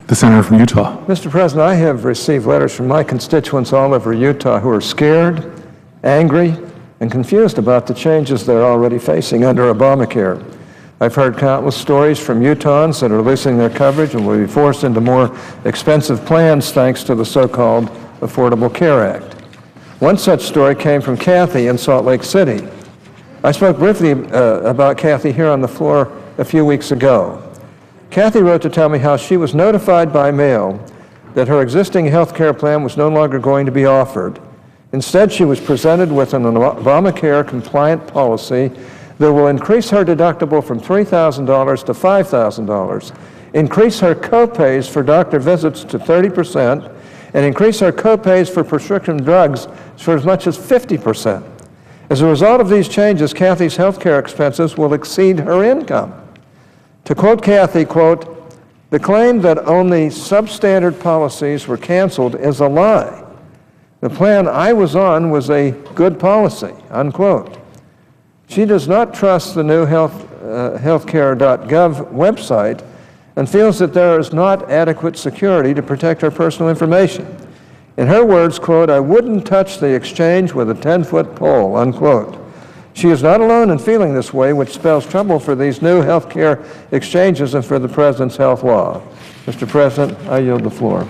The senator from Utah. Mr. President, I have received letters from my constituents all over Utah who are scared, angry, and confused about the changes they're already facing under Obamacare. I've heard countless stories from Utahns that are losing their coverage and will be forced into more expensive plans thanks to the so-called Affordable Care Act. One such story came from Kathy in Salt Lake City. I spoke briefly about Kathy here on the floor a few weeks ago. Kathy wrote to tell me how she was notified by mail that her existing health care plan was no longer going to be offered. Instead, she was presented with an Obamacare compliant policy that will increase her deductible from $3,000 to $5,000, increase her copays for doctor visits to 30%, and increase her copays for prescription drugs for as much as 50%. As a result of these changes, Kathy's health care expenses will exceed her income. To quote Kathy, quote, "The claim that only substandard policies were canceled is a lie. The plan I was on was a good policy," unquote. She does not trust the new healthcare.gov website and feels that there is not adequate security to protect her personal information. In her words, quote, "I wouldn't touch the exchange with a 10-foot pole," unquote. She is not alone in feeling this way, which spells trouble for these new health care exchanges and for the President's health law. Mr. President, I yield the floor.